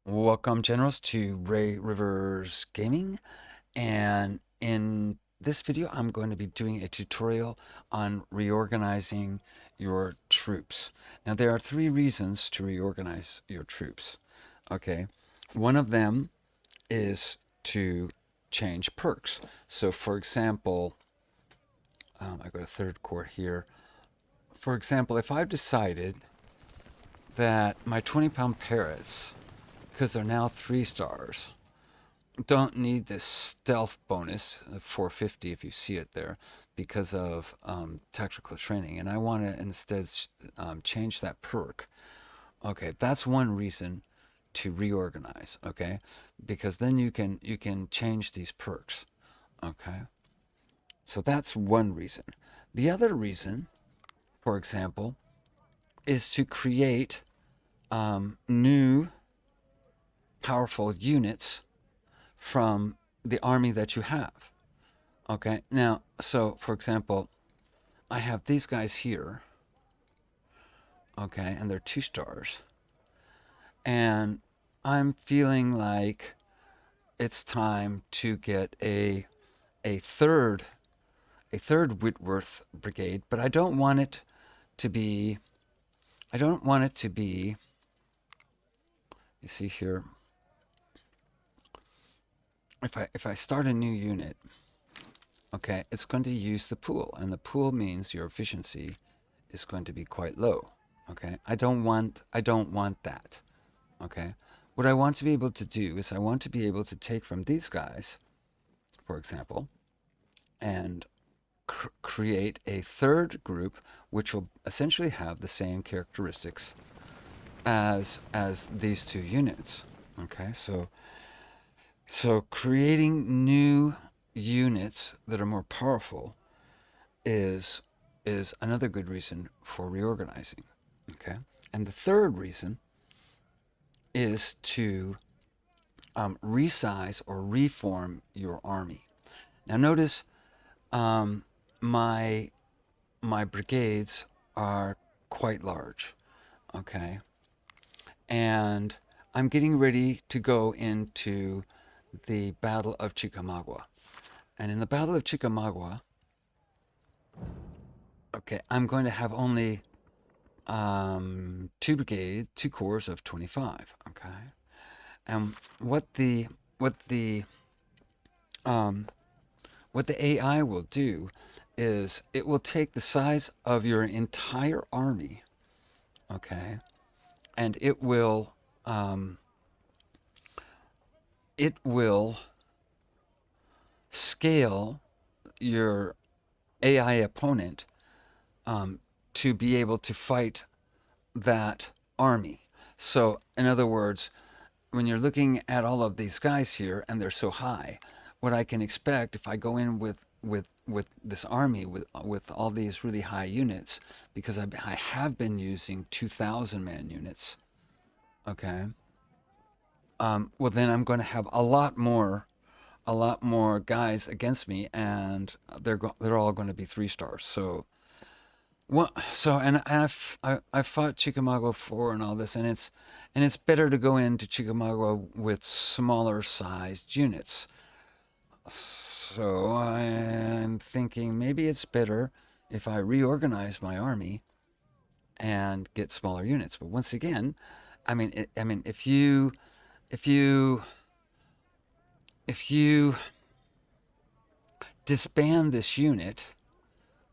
Welcome, Generals, to Ray Rivers Gaming, and in this video I'm going to be doing a tutorial on reorganizing your troops. Now there are three reasons to reorganize your troops. Okay, one of them is to change perks. So for example, I go to third court here. For example, if I've decided that my 20-pound parrots, because they're now 3 stars, don't need this stealth bonus of 450 if you see it there because of tactical training, and I want to instead change that perk. Okay, that's one reason to reorganize. Okay, because then you can change these perks. Okay, so that's one reason. The other reason, for example, is to create new powerful units from the army that you have. Okay, now, so for example, I have these guys here, okay, and they're 2 stars, and I'm feeling like it's time to get a third Whitworth brigade, but I don't want it to be, you see here, if I start a new unit, okay, it's going to use the pool, and the pool means your efficiency is going to be quite low. Okay, I don't want that. Okay, what I want to be able to do is I want to be able to take from these guys, for example, and create a third group which will essentially have the same characteristics as these two units. Okay, so creating new units that are more powerful is another good reason for reorganizing. Okay, and the third reason is to resize or reform your army. Now notice my brigades are quite large. Okay, and I'm getting ready to go into the Battle of Chickamauga. And in the Battle of Chickamauga, okay, I'm going to have only 2 corps of 25. Okay, and what the AI will do is it will take the size of your entire army, okay, and it will scale your AI opponent to be able to fight that army. So, in other words, when you're looking at all of these guys here and they're so high, what I can expect if I go in with this army with all these really high units, because I have been using 2,000 man units. Okay. Well, then I'm going to have a lot more guys against me, and they're all going to be 3 stars. So and I've fought Chickamauga before and all this, and it's better to go into Chickamauga with smaller sized units. So I'm thinking maybe it's better if I reorganize my army and get smaller units. But once again, I mean if you disband this unit,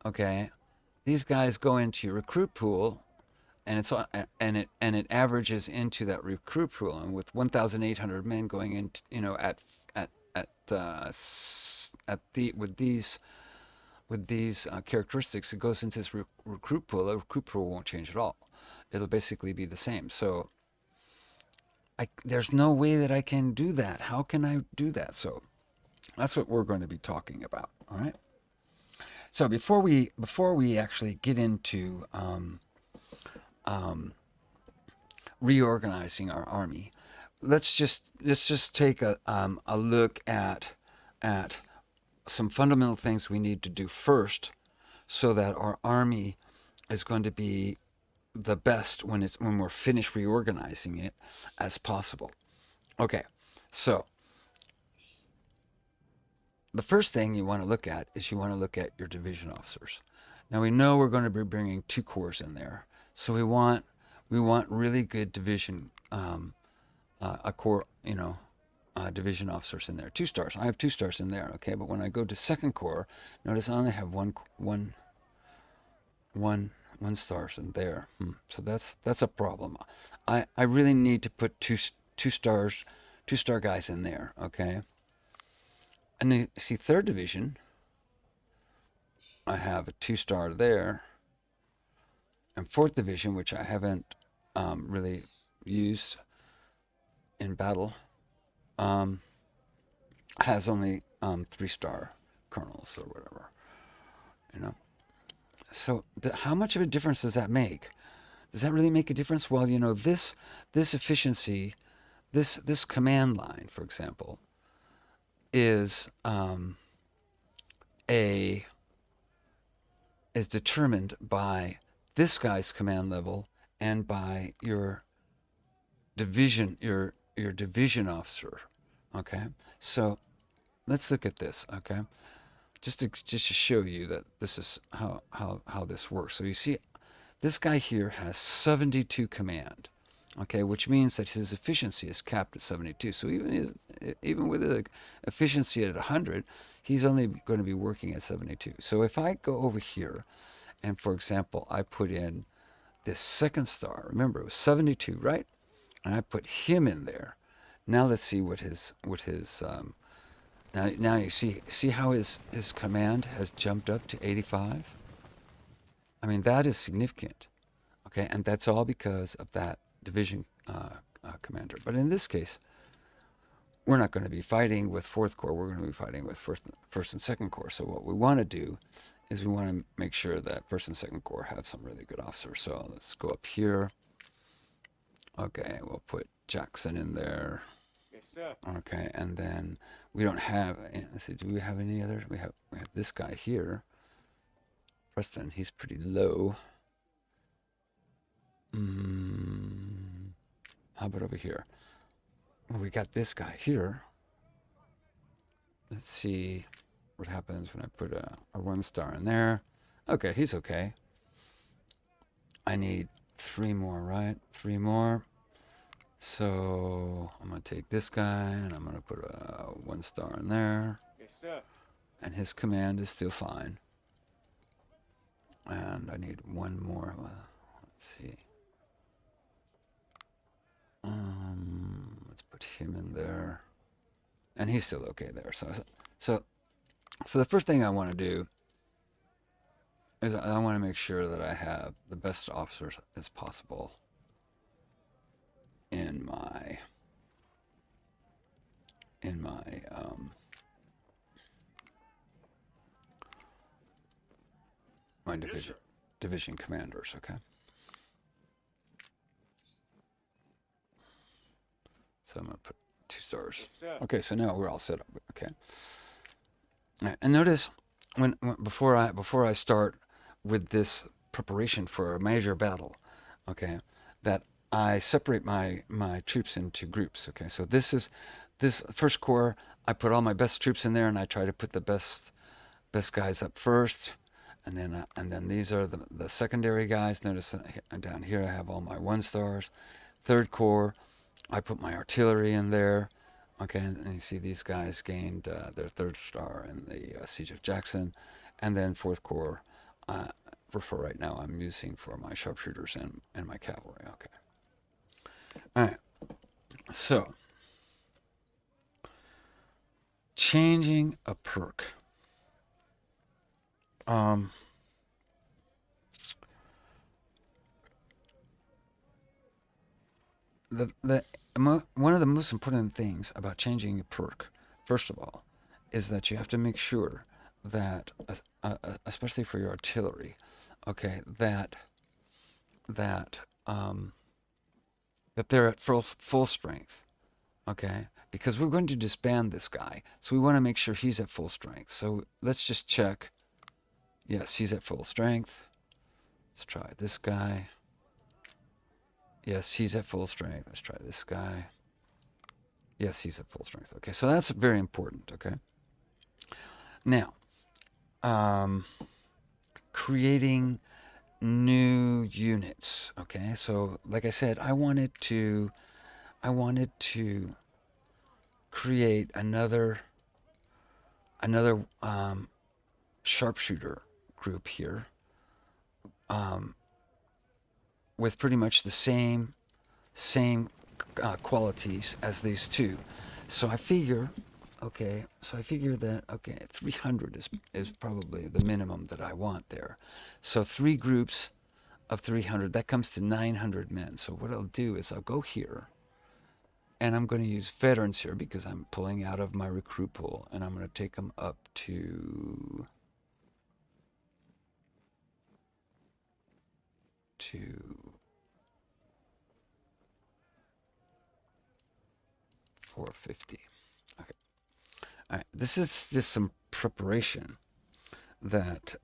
okay, these guys go into your recruit pool, and it averages into that recruit pool, and with 1,800 men going in, with these characteristics, it goes into this recruit pool. The recruit pool won't change at all. It'll basically be the same. So there's no way that I can do that. How can I do that? So that's what we're going to be talking about. All right. So before we actually get into reorganizing our army, let's just take a look at some fundamental things we need to do first, so that our army is going to be the best when we're finished reorganizing it as possible. Okay, so the first thing you want to look at is you want to look at your division officers. Now we know we're going to be bringing 2 corps in there, so we want really good division, a corps, division officers in there. 2 stars. I have 2 stars in there. Okay, but when I go to second corps, notice I only have one stars in there. So that's a problem. I really need to put two star guys in there. Okay. And you see, third division, I have a 2 star there, and fourth division, which I haven't really used in battle, has only 3 star colonels or whatever. So how much of a difference does that make? Does that really make a difference? Well, this efficiency, this command line, for example, is determined by this guy's command level and by your division, your division officer. Okay, so let's look at this. Okay, just to show you that this is how this works. So you see, this guy here has 72 command. Okay, which means that his efficiency is capped at 72. So even with the efficiency at 100, he's only going to be working at 72. So if I go over here, and for example, I put in this second star. Remember, it was 72, right? And I put him in there. Now let's see what his now you see how his command has jumped up to 85. I mean, that is significant. Okay, and that's all because of that division commander. But in this case, we're not going to be fighting with 4th Corps. We're going to be fighting with first and 2nd Corps. So what we want to do is we want to make sure that 1st and 2nd Corps have some really good officers. So let's go up here. Okay, we'll put Jackson in there. Yes, sir. Okay, and then we don't have. Let's see. Do we have any others? We have this guy here. Preston. He's pretty low. How about over here? Well, we got this guy here. Let's see what happens when I put a 1 star in there. Okay, he's okay. I need 3 more, right? 3 more. So I'm going to take this guy and I'm going to put a 1 star in there. Yes, sir. And his command is still fine. And I need 1 more. Let's see. Let's put him in there, and he's still okay there. So the first thing I want to do is I want to make sure that I have the best officers as possible in my my division commanders. Okay. So I'm going to put 2 stars. Yes, okay, so now we're all set up. Okay. All right, and notice when before I start with this preparation for a major battle, okay, that I separate my troops into groups. Okay, so this 1st Corps. I put all my best troops in there, and I try to put the best guys up first, and then these are the secondary guys. Notice down here I have all my 1 stars. 3rd Corps. I put my artillery in there, okay, and you see these guys gained their 3rd star in the Siege of Jackson, and then 4th Corps, for right now, I'm using for my sharpshooters and my cavalry, okay. All right, so, changing a perk. One of the most important things about changing a perk, first of all, is that you have to make sure that, especially for your artillery, okay, that they're at full strength, okay, because we're going to disband this guy, so we want to make sure he's at full strength. So let's just check. Yes, he's at full strength. Let's try this guy. Yes, he's at full strength. Let's try this guy. Yes, he's at full strength. Okay, so that's very important. Okay. Now, creating new units. Okay, so like I said, I wanted to create another sharpshooter group here, with pretty much the same qualities as these two. So I figure, that 300 is probably the minimum that I want there. So 3 groups of 300, that comes to 900 men. So what I'll do is I'll go here, and I'm going to use veterans here because I'm pulling out of my recruit pool, and I'm going to take them up to 450. Okay. All right. This is just some preparation that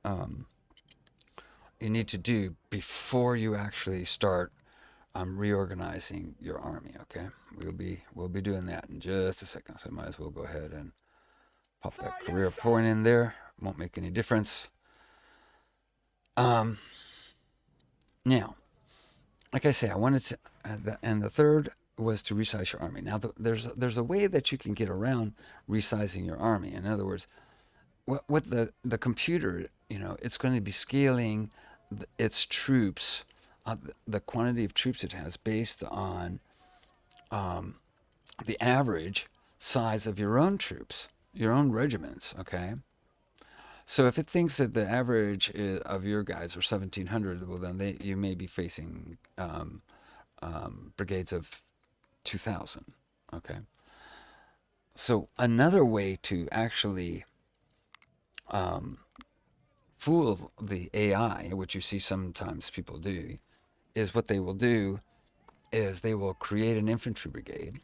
you need to do before you actually start reorganizing your army. Okay. We'll be doing that in just a second. So I might as well go ahead and pop that career point in there. Won't make any difference. Now, like I say, I wanted to, and the third was to resize your army. Now, there's a way that you can get around resizing your army. In other words, what the computer, it's going to be scaling its troops, the quantity of troops it has based on the average size of your own troops, your own regiments. Okay. So if it thinks that the average of your guys are 1,700, well then you may be facing brigades of 2,000. Okay. So another way to actually fool the AI, which you see sometimes people do, is what they will do is they will create an infantry brigade.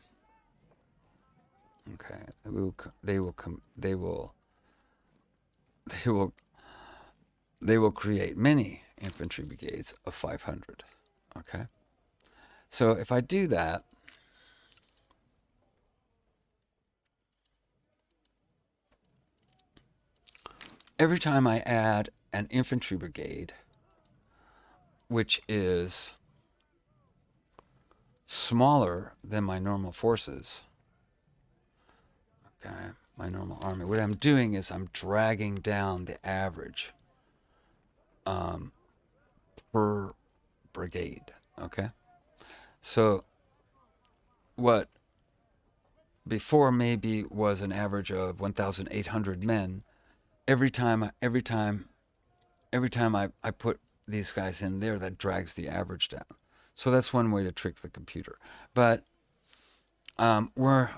Okay. They will create many infantry brigades of 500. Okay. So if I do that, every time I add an infantry brigade, which is smaller than my normal forces, okay, my normal army, what I'm doing is I'm dragging down the average per brigade. Okay. So what before maybe was an average of 1,800 men, every time I put these guys in there, that drags the average down. So that's one way to trick the computer. But we're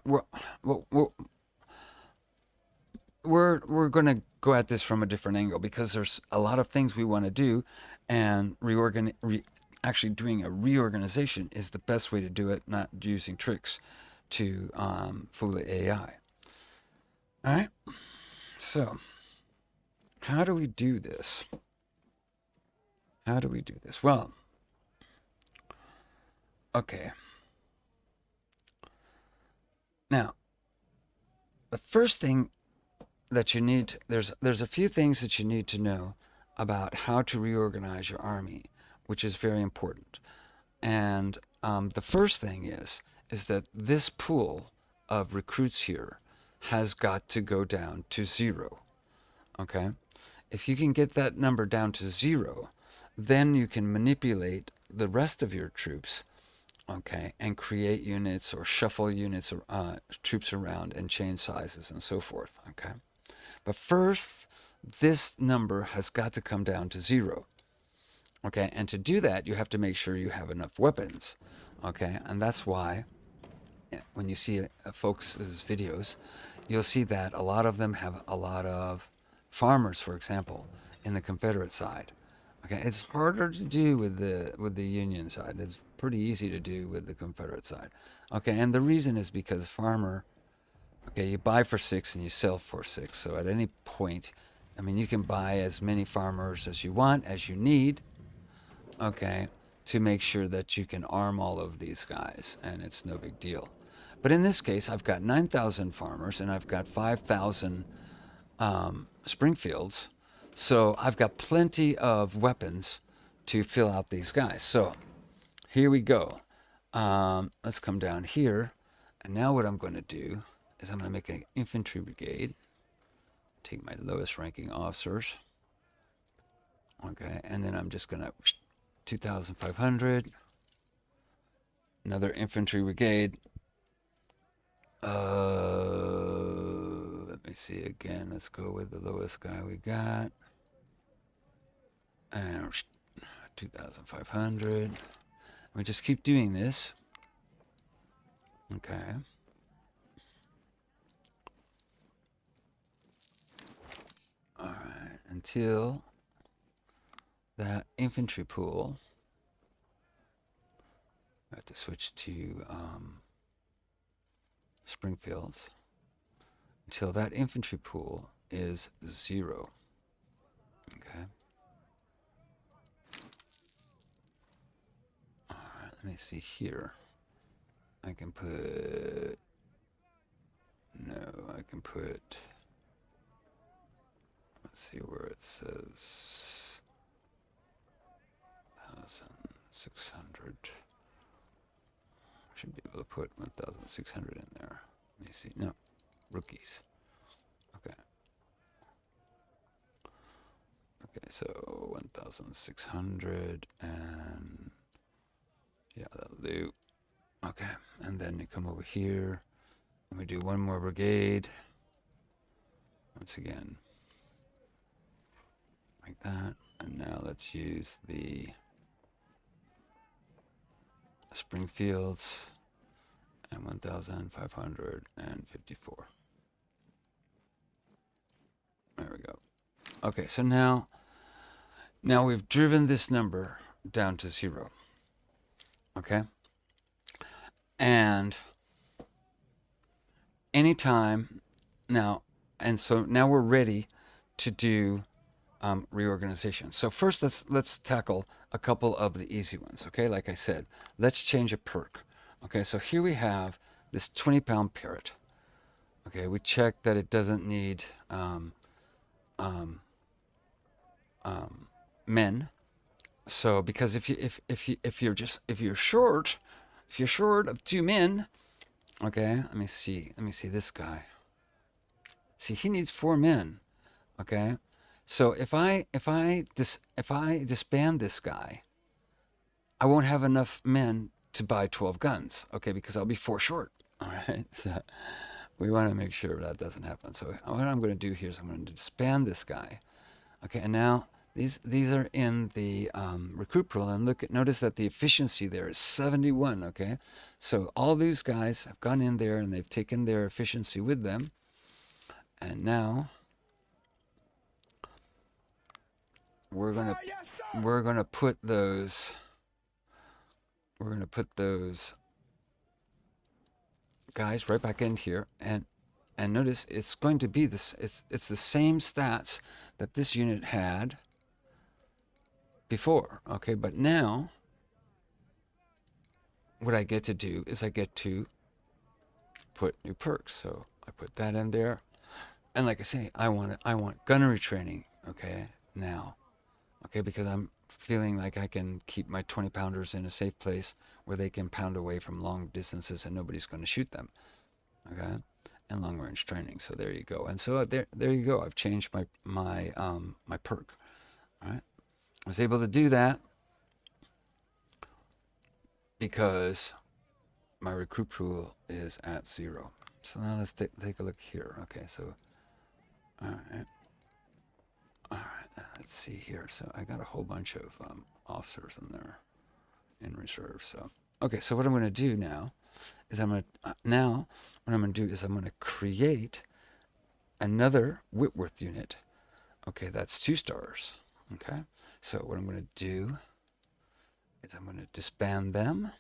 going to go at this from a different angle because there's a lot of things we want to do, and actually doing a reorganization is the best way to do it, not using tricks to fool the AI. All right. So how do we do this? Well, okay. Now, the first thing that you need, there's a few things that you need to know about how to reorganize your army, which is very important. And the first thing is that this pool of recruits here has got to go down to 0. Okay? If you can get that number down to 0, then you can manipulate the rest of your troops, okay, and create units or shuffle units, troops around and change sizes and so forth, okay? But first, this number has got to come down to 0, okay? And to do that, you have to make sure you have enough weapons, okay? And that's why when you see folks' videos, you'll see that a lot of them have a lot of farmers, for example, in the Confederate side. Okay, it's harder to do with the Union side. It's pretty easy to do with the Confederate side. Okay, and the reason is because farmer, okay, you buy for 6 and you sell for 6. So at any point, I mean, you can buy as many farmers as you want, as you need, okay, to make sure that you can arm all of these guys, and it's no big deal. But in this case, I've got 9,000 farmers and I've got 5,000 Springfields. So I've got plenty of weapons to fill out these guys. So here we go. Let's come down here. And now what I'm going to do is I'm going to make an infantry brigade. Take my lowest ranking officers. Okay, and then I'm just going to 2,500. Another infantry brigade. Let me see again. Let's go with the lowest guy we got. And 2,500. We just keep doing this. Okay. All right. Until that infantry pool. I have to switch to Springfields. Until that infantry pool is 0. Okay. All right. Let me see here. I can put. No, I can put. Let's see where it says 1,600. Should be able to put 1,600 in there. Let me see. No, rookies. Okay. Okay, so 1,600 and yeah, that'll do. Okay, and then you come over here and we do one more brigade. Once again, like that. And now let's use the Springfields and 1,554. There we go. Okay, so now we've driven this number down to 0. Okay? And anytime now, and so now we're ready to do reorganization. So first, let's tackle a couple of the easy ones. Okay, like I said, let's change a perk. Okay, so here we have this 20-pound parrot. Okay, we check that it doesn't need men. So because if you're short of 2 men, okay, let me see this guy. See, he needs 4 men. Okay, so if I disband this guy, I won't have enough men to buy 12 guns. Okay, because I'll be 4 short. All right, so we want to make sure that doesn't happen. So what I'm going to do here is I'm going to disband this guy. Okay, and now these are in the recruit pool, and notice that the efficiency there is 71. Okay, so all these guys have gone in there and they've taken their efficiency with them, and now we're gonna put those guys right back in here, and notice it's going to be this. It's the same stats that this unit had before. Okay, but now what I get to do is I get to put new perks. So I put that in there, and like I say, I want gunnery training. Okay, now, okay, because I'm feeling like I can keep my 20-pounders in a safe place where they can pound away from long distances and nobody's going to shoot them. Okay, and long range training. So there you go. And so there you go. I've changed my perk. All right, I was able to do that because my recruit pool is at 0. So now let's take a look here. Okay, so all right, let's see here. So I got a whole bunch of officers in there in reserve. So okay, so what I'm going to do now is I'm going to create another Whitworth unit. Okay, that's 2 stars. Okay, so what I'm going to do is I'm going to disband them,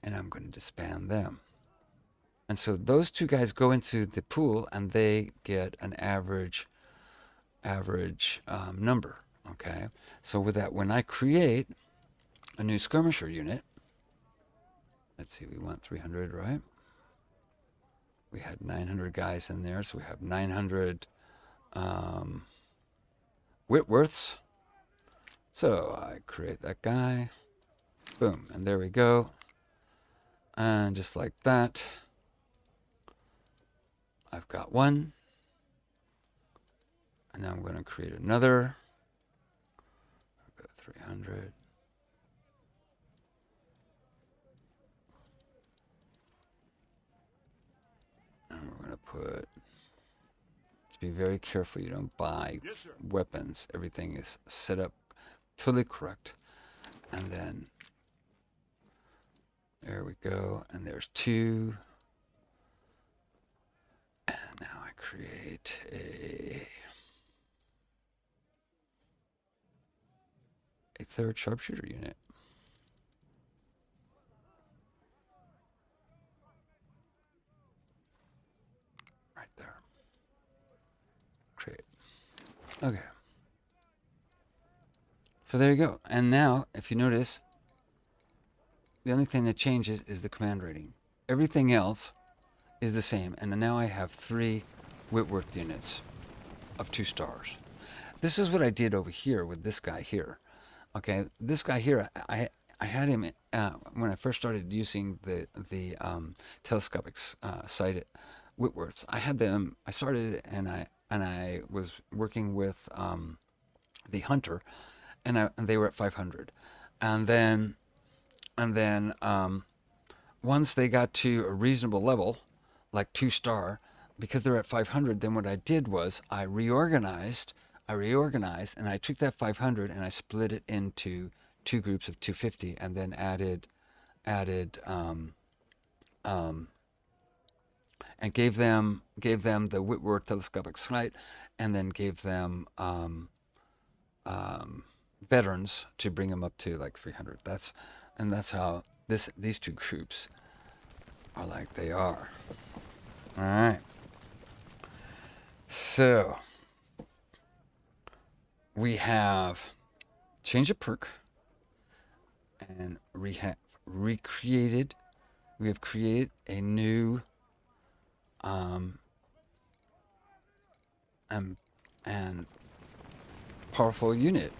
and I'm going to disband them. And so those 2 guys go into the pool, and they get an average number. Okay, so with that, when I create a new skirmisher unit, let's see, we want 300, right? We had 900 guys in there, so we have 900 Whitworths. So I create that guy. Boom, and there we go. And just like that, I've got one. And now I'm going to create another. I've got 300. And we're going to put, be very careful you don't buy weapons. Everything is set up totally correct. And then there we go. And there's 2. And now I create a 3rd sharpshooter unit. Right there. Create. Okay. So there you go. And now, if you notice, the only thing that changes is the command rating. Everything else is the same. And now I have 3 Whitworth units of 2 stars. This is what I did over here with this guy here. Okay, this guy here, I had him when I first started using the telescopic sighted Whitworths. I had them. I started and I was working with the Hunter, and they were at 500, and then once they got to a reasonable level, like 2 star, because they're at 500, then what I did was I reorganized, and I took that 500 and I split it into 2 groups of 250, and then added and gave them the Whitworth telescopic sight, and then gave them veterans to bring them up to like 300. That's how these 2 groups are like they are. All right. So we have changed a perk and recreated. We have created a new and powerful unit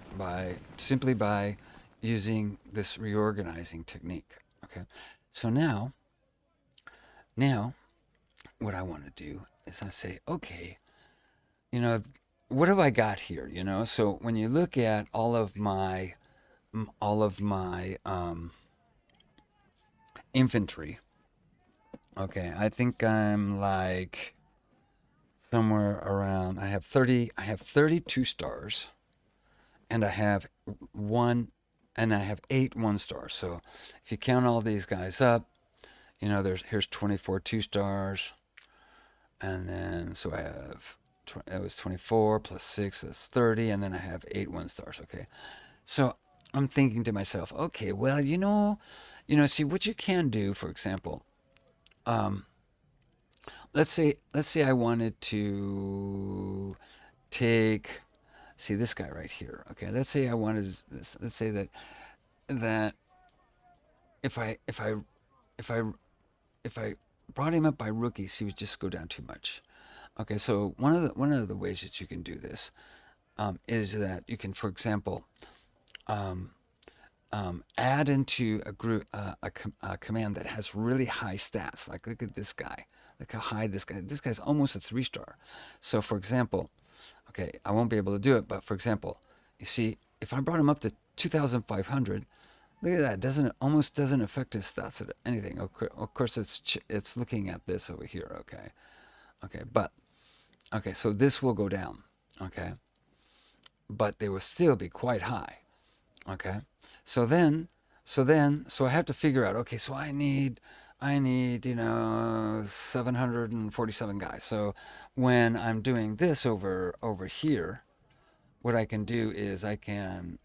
simply by using this reorganizing technique. Okay, so now what I want to do is I say, okay, what have I got here? So when you look at all of my infantry, okay, I think I'm like somewhere around, I have 32 stars, and I have 8 1-stars. So if you count all these guys up, here's 24 2-stars, and then so I have it was 24 plus 6, that's 30, and then I have 8 1-stars. Okay, so I'm thinking to myself, okay, well, see what you can do. For example, let's say I wanted to take, see this guy right here. Okay, let's say I wanted this. Let's say that if I brought him up by rookies, he would just go down too much. Okay, so one of the ways that you can do this is that you can, for example, add into a group a command that has really high stats. Like, look at this guy. Look how high this guy's almost a 3-star. So for example, okay, I won't be able to do it, but for example, you see, if I brought him up to 2,500, look at that. Almost doesn't affect his stats at anything. Of course, it's looking at this over here. Okay, but okay, so this will go down. Okay, but they will still be quite high. Okay, so I have to figure out. Okay, so I need 747 guys. So when I'm doing this over here, what I can do is I can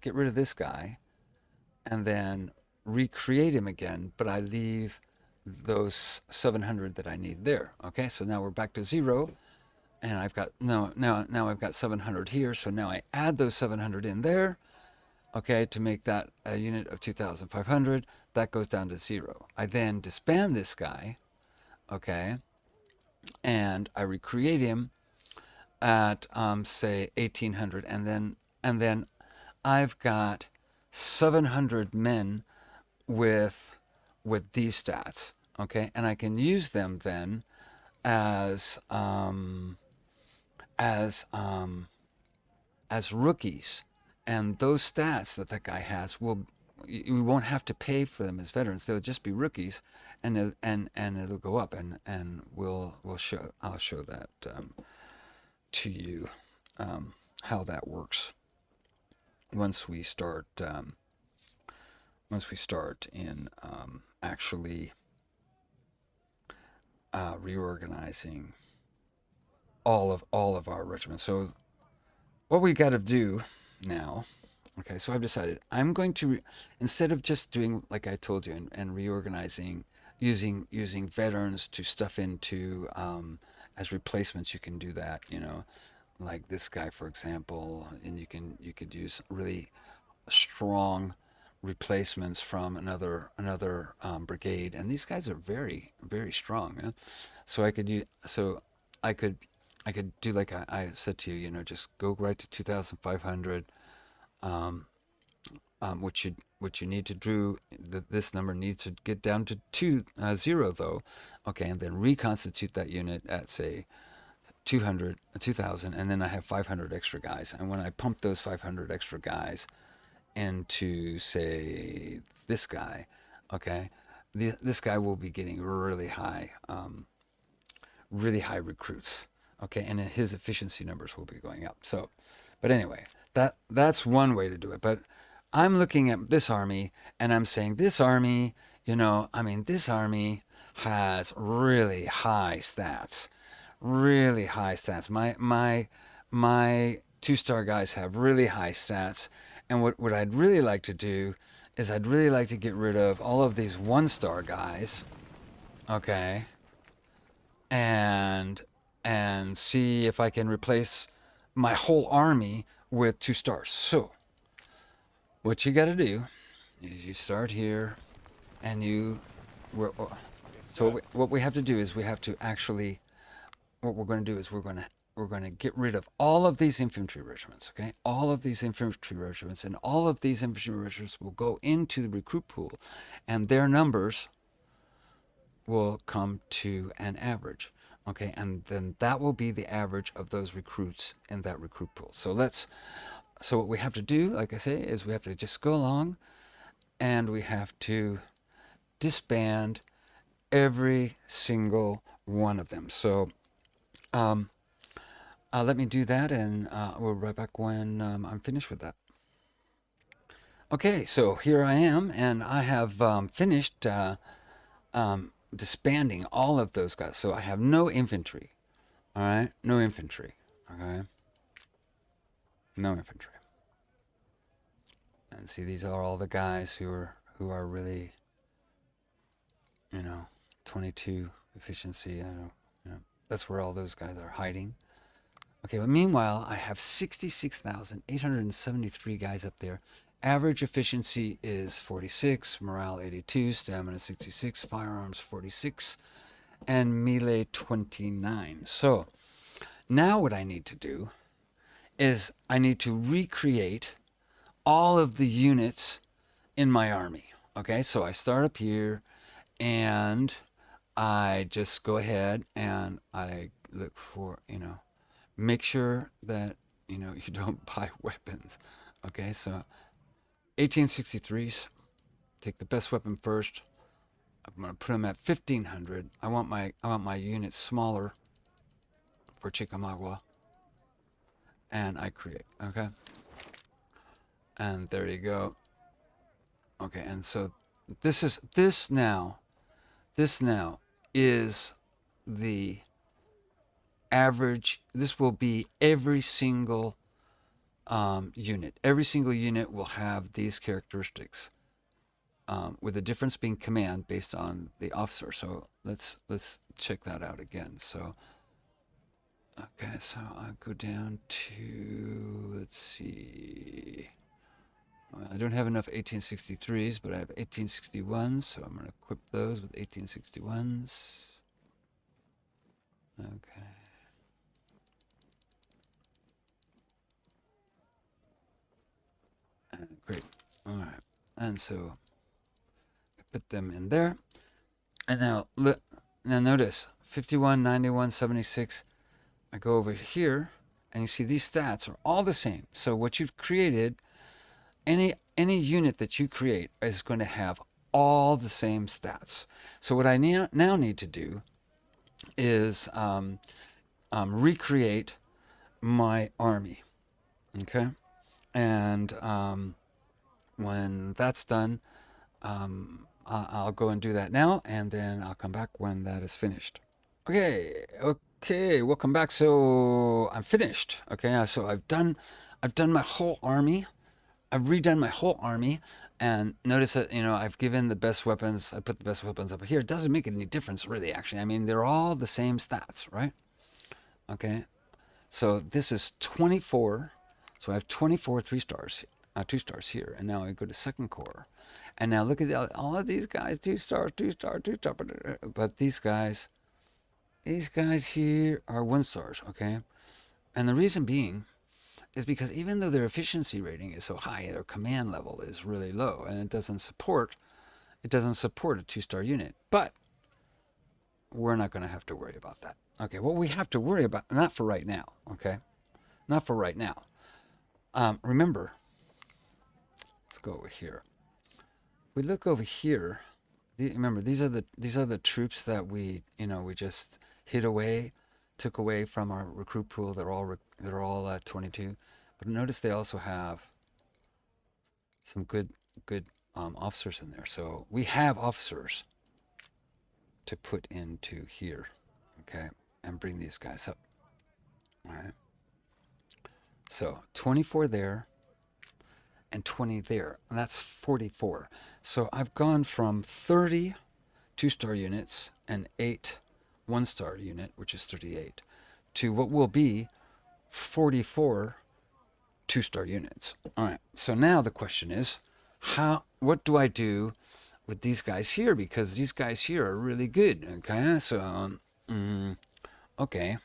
get rid of this guy and then recreate him again, but I leave those 700 that I need there. Okay, so now we're back to 0, and now I've got 700 here. So now I add those 700 in there. okay, to make that a unit of 2,500, that goes down to 0. I then disband this guy, okay, and I recreate him at say 1,800, and then I've got 700 men with these stats, okay, and I can use them then as as um, as rookies, and those stats that that guy has will, you won't have to pay for them as veterans. They'll just be rookies, and it'll go up, and we'll show, I'll show that to you, how that works once we start in actually reorganizing all of our regiments. So what we got to do now, okay, so I've decided I'm going to, instead of just doing like I told you, and reorganizing, using veterans to stuff into as replacements. You can do that, like this guy, for example, and you could use really strong replacements from another brigade, and these guys are very, very strong. Yeah? So I could do like I said to you, just go right to 2,500. What you need to do, this number needs to get down to 0 though, okay, and then reconstitute that unit at say 2,000, and then I have 500 extra guys, and when I pump those 500 extra guys into say this guy, okay, this guy will be getting really high recruits, okay, and his efficiency numbers will be going up. So, but anyway, that's one way to do it. But I'm looking at this army and I'm saying this army, this army has really high stats, really high stats. My 2-star guys have really high stats, and what I'd really like to do is I'd really like to get rid of all of these 1-star guys, okay, and see if I can replace my whole army with 2 stars. So what you got to do is you start here, and what we have to do is we have to actually, what we're going to do is we're going to get rid of all of these infantry regiments, okay? All of these infantry regiments, and all of these infantry regiments will go into the recruit pool, and their numbers will come to an average, okay? And then that will be the average of those recruits in that recruit pool. So what we have to do, like I say, is we have to just go along, and we have to disband every single one of them. So let me do that, and we'll be right back when I'm finished with that. Okay, so here I am, and I have finished disbanding all of those guys. So I have no infantry. All right, no infantry. Okay, no infantry. And see, these are all the guys who are really, 22 efficiency. I don't, that's where all those guys are hiding. Okay, but meanwhile, I have 66,873 guys up there. Average efficiency is 46, morale 82, stamina 66, firearms 46, and melee 29. So now what I need to do is I need to recreate all of the units in my army. Okay, so I start up here, and I just go ahead and I look for, make sure that, you don't buy weapons. Okay, so 1863s, take the best weapon first. I'm going to put them at 1,500. I want my unit smaller for Chickamauga, and I create, okay? And there you go. Okay, and so this now is the average. This will be every single unit. Every single unit will have these characteristics, with the difference being command based on the officer. So let's check that out again. So okay, so I'll go down to, let's see, I don't have enough 1863s, but I have 1861s, so I'm going to equip those with 1861s. Okay. Great. All right. And so I put them in there. And now look. Now notice 51, 91, 76. I go over here, and you see these stats are all the same. So what you've created, any unit that you create is going to have all the same stats. So what I now need to do is recreate my army. Okay, and when that's done, I'll go and do that now, and then I'll come back when that is finished. Okay, welcome back. So I'm finished. Okay, so I've done my whole army. I've redone my whole army, and notice that I've given the best weapons. I put the best weapons up here. It doesn't make any difference really. Actually, I mean they're all the same stats, right? Okay, so this is 24. So I have 24 3-stars, 2-stars here, and now I go to second corps, and now look at all of these guys, 2-star, 2-star, 2-star, but these guys here are 1-stars, okay? And the reason being is because even though their efficiency rating is so high, their command level is really low, and it doesn't support a 2-star unit. But we're not going to have to worry about that. Okay, what we have to worry about, not for right now, okay? Not for right now. Remember, let's go over here. We look over here. Remember, these are the troops that we just took away from our recruit pool. They're all at 22. But notice they also have some good officers in there. So we have officers to put into here, okay, and bring these guys up. All right. So 24 there and 20 there, and that's 44. So I've gone from 30 2-star units and 8 1-star unit, which is 38, to what will be 44 2-star units. All right. So now the question is, what do I do with these guys here? Because these guys here are really good. Okay. So okay.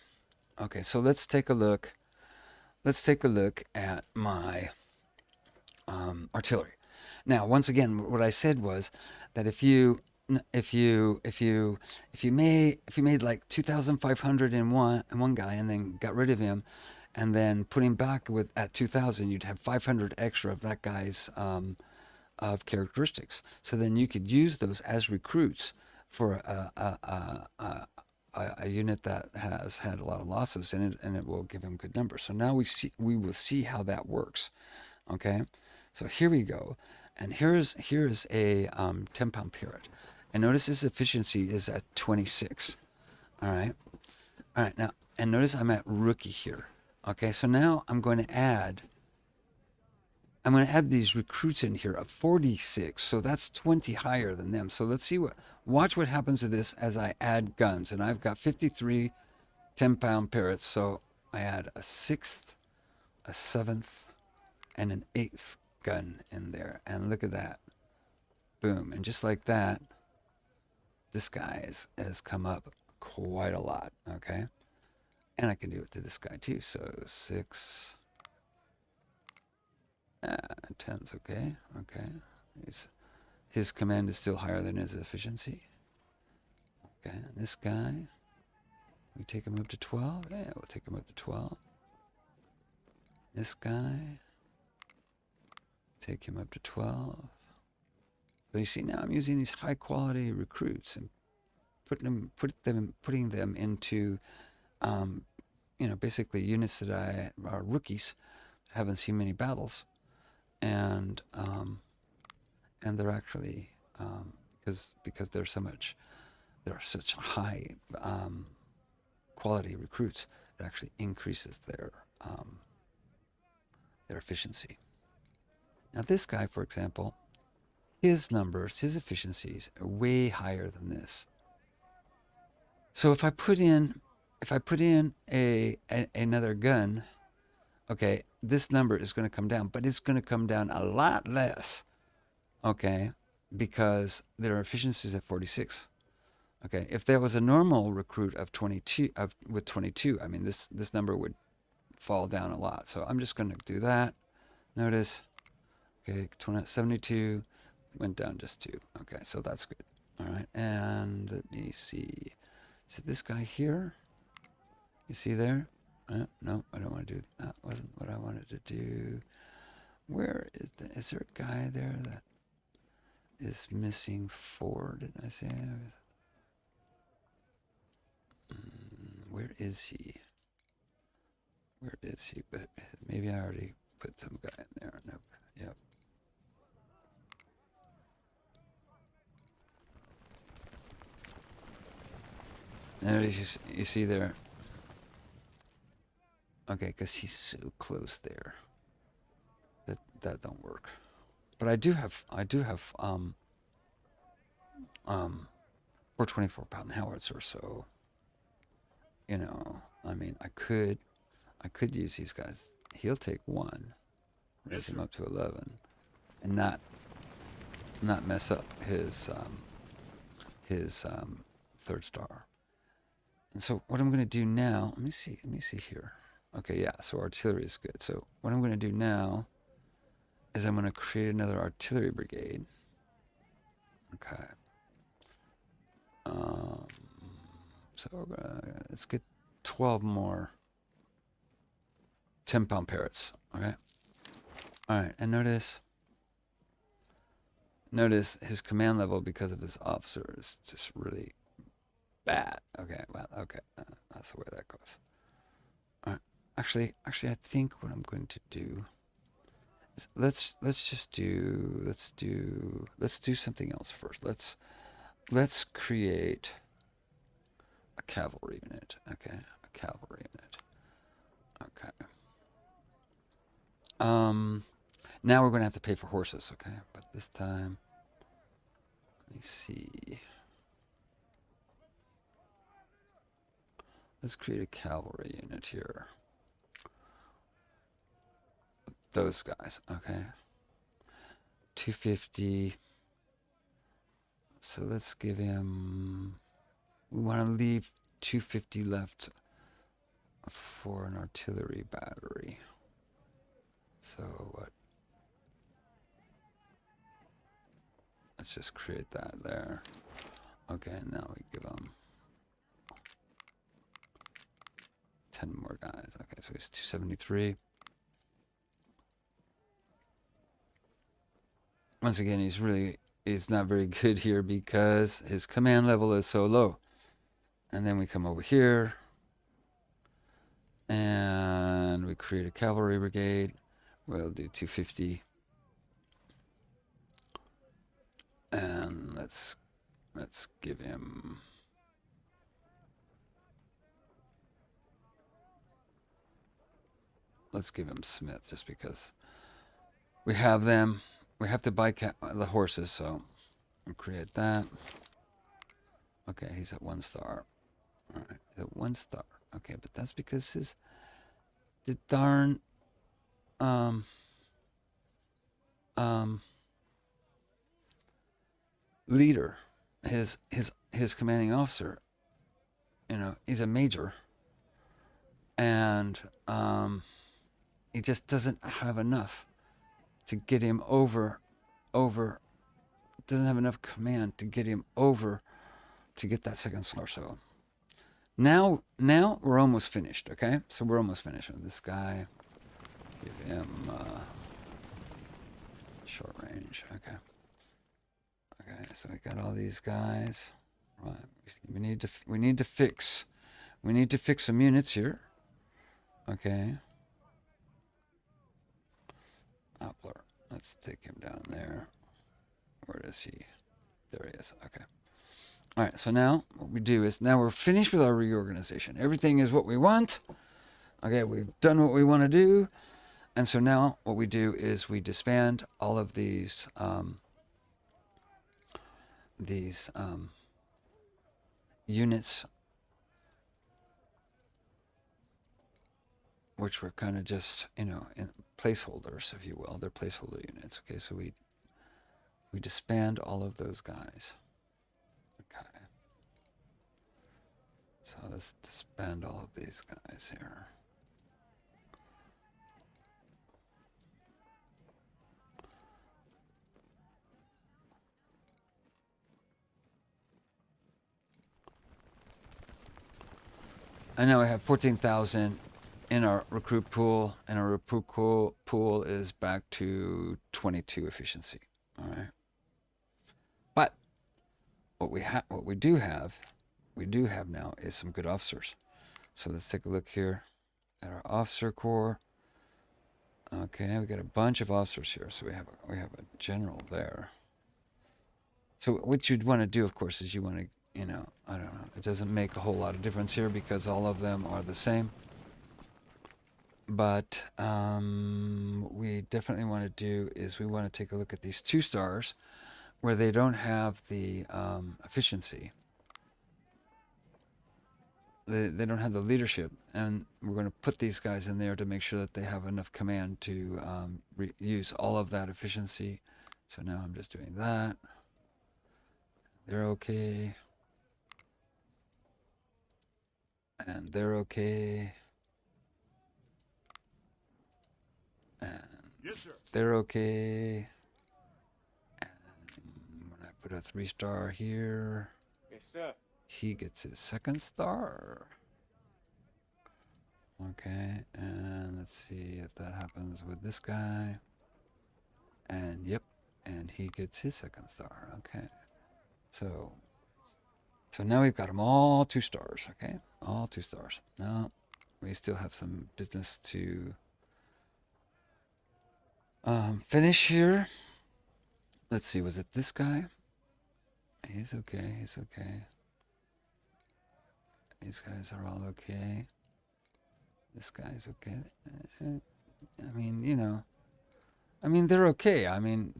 So let's take a look. Let's take a look at my artillery. Now, once again, what I said was that if you made like 2,500 in one guy and then got rid of him, and then put him back at 2,000, you'd have 500 extra of that guy's of characteristics. So then you could use those as recruits for a unit that has had a lot of losses in it, and it will give him good numbers. So now we will see how that works. Okay, so here we go, and here's a 10-pound parrot, and notice his efficiency is at 26. All right now, and notice I'm at rookie here. Okay, so now I'm going to add these recruits in here of 46, so that's 20 higher than them. So let's see watch what happens to this as I add guns, and I've got 53 10-pound parrots, so I add a 6th, a 7th, and an 8th gun in there, and look at that, boom, and just like that, this guy has come up quite a lot. Okay, and I can do it to this guy too. So 6, 10's okay. His command is still higher than his efficiency. Okay, and this guy, we take him up to 12. Yeah, we'll take him up to 12. This guy, take him up to 12. So you see, now I'm using these high quality recruits and putting them into basically units that are rookies, haven't seen many battles, and they're actually because they're such high quality recruits, it actually increases their efficiency. Now this guy, for example, his efficiencies are way higher than this. So if I put in another gun, okay, this number is going to come down, but it's going to come down a lot less, okay, because their efficiency is at 46. Okay, if there was a normal recruit of 22, with 22, I mean, this number would fall down a lot. So I'm just going to do that. Notice, okay, 72 went down just 2. Okay, so that's good. All right, and let me see. Is it this guy here? You see there? No, I don't want to do that. Wasn't what I wanted to do. Where is there a guy there that is missing 4? Didn't I say? Where is he? Where is he? But maybe I already put some guy in there. Nope. Yep. And you see there. Okay, because he's so close there. That don't work. But I do have 424 pound howitzer, so you know, I mean, I could use these guys. He'll take 1, raise him up to 11, and not mess up his 3rd star. And so what I'm going to do now, let me see here. Okay, yeah, so artillery is good. So what I'm going to do now is I'm going to create another artillery brigade. Okay. So let's get 12 more 10-pound parrots. Okay. All right, and notice his command level because of his officer is just really bad. Okay, well, okay, that's the way that goes. All right. Actually, I think what I'm going to do is let's do something else first. Let's create a cavalry unit. Okay, a cavalry unit. Okay. Now we're going to have to pay for horses. Okay, but this time, let me see. Let's create a cavalry unit here. Those guys. Okay. 250. So let's give him. We want to leave 250 left for an artillery battery. So what? Let's just create that there. Okay, now we give him 10 more guys. Okay, so he's 273. Once again, he's not very good here because his command level is so low. And then we come over here and we create a cavalry brigade. We'll do 250. And let's give him Smith just because we have them. We have to buy the horses, so we'll create that. Okay, he's at 1 star. All right, he's at 1 star. Okay, but that's because the darn leader, his commanding officer, you know, he's a major, and he just doesn't have enough to get him over. Doesn't have enough command to get him over to get that 2nd star. So now we're almost finished. Okay, so we're almost finished with this guy. Give him short range. Okay. Okay, so we got all these guys. Right, we need to fix some units here. Okay. Appler. Let's take him down there. Where is he? There he is. Okay. All right, so now what we do is now we're finished with our reorganization. Everything is what we want. Okay, we've done what we want to do. And so now what we do is we disband all of these units which were kind of just, you know, placeholders, if you will. They're placeholder units. Okay, so we disband all of those guys. Okay. So let's disband all of these guys here. I know I have 14,000 in our recruit pool, and our recruit pool is back to 22 efficiency. All right. But what we do have now is some good officers. So let's take a look here at our officer corps. Okay, we got a bunch of officers here. So we have a general there. So what you'd want to do, of course, is you want to, you know, I don't know. It doesn't make a whole lot of difference here because all of them are the same. But we definitely want to do is we want to take a look at these 2 stars where they don't have the efficiency. They don't have the leadership, and we're going to put these guys in there to make sure that they have enough command to use all of that efficiency. So now I'm just doing that. They're okay. And they're okay. And yes, sir. They're okay. And when I put a 3-star here, yes, sir. He gets his 2nd star. Okay, and let's see if that happens with this guy. And yep, and he gets his 2nd star. Okay, so now we've got them all 2 stars. Okay, all 2 stars. Now we still have some business to finish here. Let's see, was it this guy? He's okay. He's okay. These guys are all okay. This guy's okay. I mean, you know, I mean, they're okay. I mean,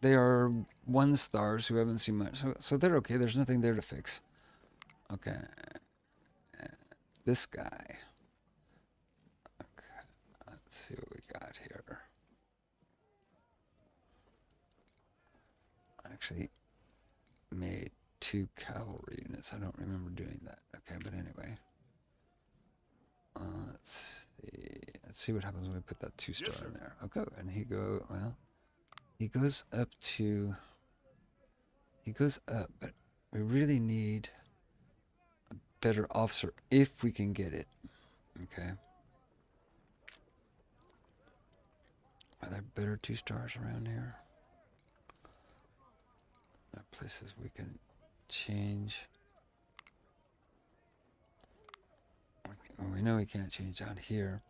they are 1 stars who haven't seen much, so they're okay. There's nothing there to fix. Okay, this guy. Okay, let's see what we got here. I actually made 2 cavalry units. I don't remember doing that. Okay, but anyway. Let's see what happens when we put that 2-star in there. Okay, and he goes up, but we really need a better officer if we can get it. Okay. Are there better 2-stars around here? There are places we can change. Well, we know we can't change out here.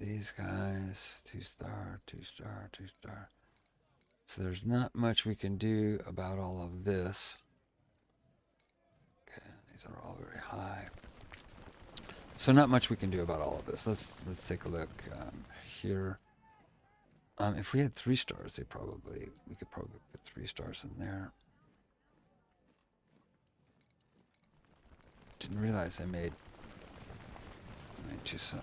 These guys, 2-star, 2-star, 2-star. So there's not much we can do about all of this. Okay, these are all very high. So not much we can do about all of this. Let's take a look here. If we had 3 stars, we could probably put 3 stars in there. Didn't realize I made 2 some.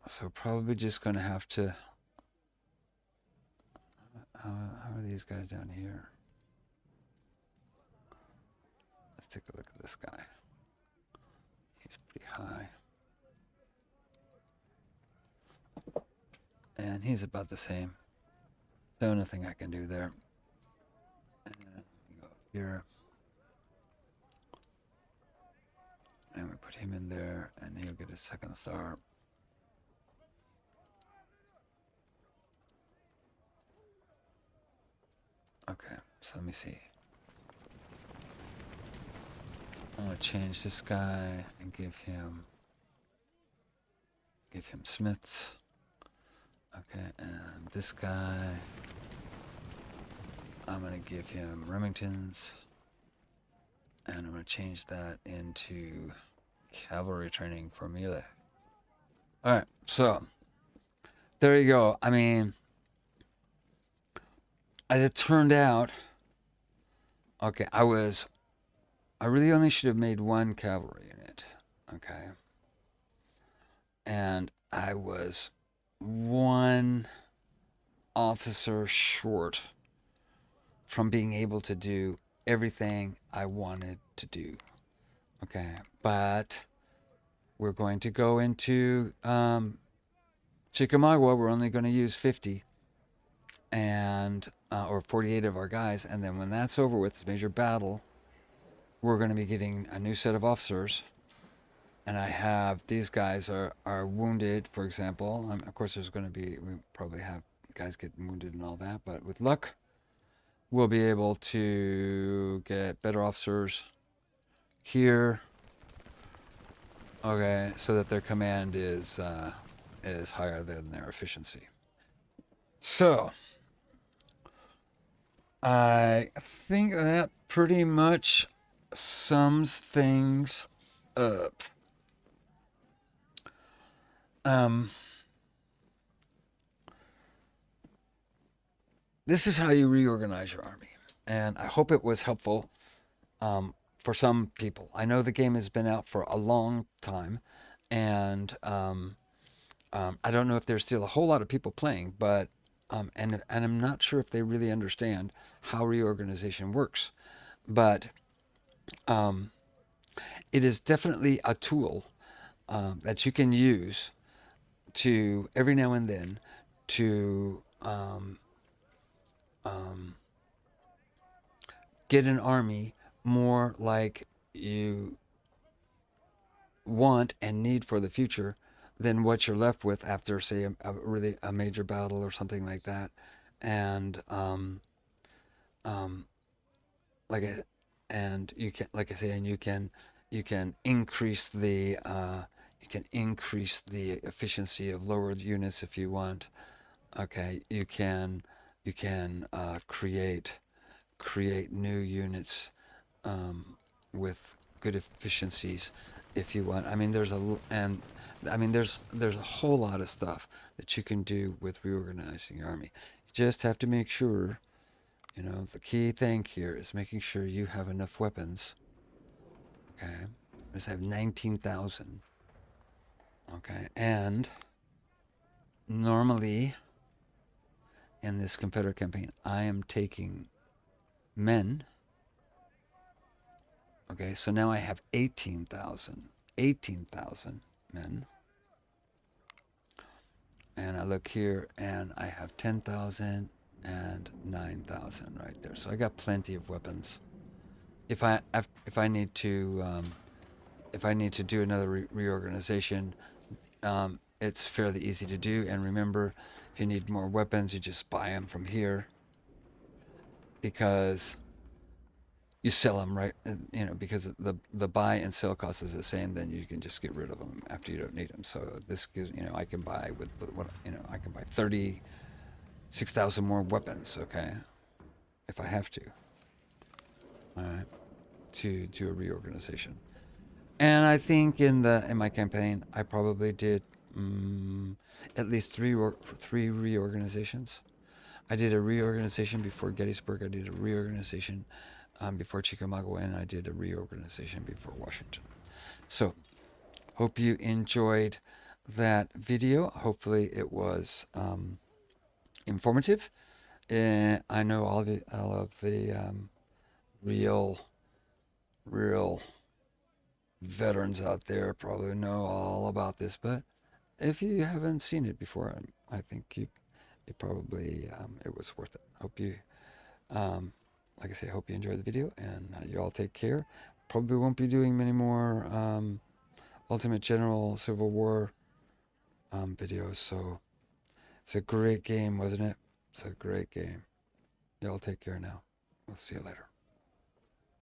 So probably just going to have to. How are these guys down here? Let's take a look at this guy. He's pretty high. And he's about the same. So nothing I can do there. And go up here. And we put him in there, and he'll get his 2nd star. Okay, so let me see. I'm gonna change this guy and give him Smiths. Okay, and this guy, I'm gonna give him Remingtons, and I'm gonna change that into cavalry training for melee. All right, so there you go. I mean, as it turned out, okay, I was I really only should have made one cavalry unit. Okay. And I was one officer short from being able to do everything I wanted to do. Okay. But we're going to go into Chickamauga. We're only going to use 50 and or 48 of our guys. And then when that's over with, this major battle, we're going to be getting a new set of officers. And I have these guys are wounded, for example. Of course, there's going to be, we probably have guys get wounded and all that, but with luck, we'll be able to get better officers here. Okay, so that their command is higher than their efficiency. So I think that pretty much sums things up. This is how you reorganize your army, and I hope it was helpful for some people. I know the game has been out for a long time, and I don't know if there's still a whole lot of people playing, but and I'm not sure if they really understand how reorganization works. But it is definitely a tool that you can use to every now and then to get an army more like you want and need for the future than what you're left with after, say, a major battle or something like that. And like a, and you can, like I say, and you can increase the efficiency of lower units if you want. Okay, you can create new units with good efficiencies if you want. I mean, there's a whole lot of stuff that you can do with reorganizing your army. You just have to make sure, the key thing here is making sure you have enough weapons. Okay, I just have 19,000. Okay, and normally in this Confederate campaign, I am taking men. Okay, so now I have 18,000 men. And I look here and I have 10,000 and 9,000 right there. So I got plenty of weapons. If I need to do another reorganization, it's fairly easy to do. And remember, if you need more weapons, you just buy them from here, because you sell them, right? Because the buy and sell cost is the same. Then you can just get rid of them after you don't need them. So this gives, I can buy with what, I can buy 36,000 more weapons. Okay, if I have to. All right, to do a reorganization. And I think in my campaign, I probably did at least three reorganizations. I did a reorganization before Gettysburg. I did a reorganization before Chickamauga, and I did a reorganization before Washington. So, hope you enjoyed that video. Hopefully, it was informative. I know all of the real veterans out there probably know all about this, but if you haven't seen it before, I think it probably it was worth it. Hope you, like I say, I hope you enjoyed the video, and you all take care. Probably won't be doing many more Ultimate General Civil War videos. So it's a great game, wasn't it? It's a great game. Y'all take care now. We'll see you later.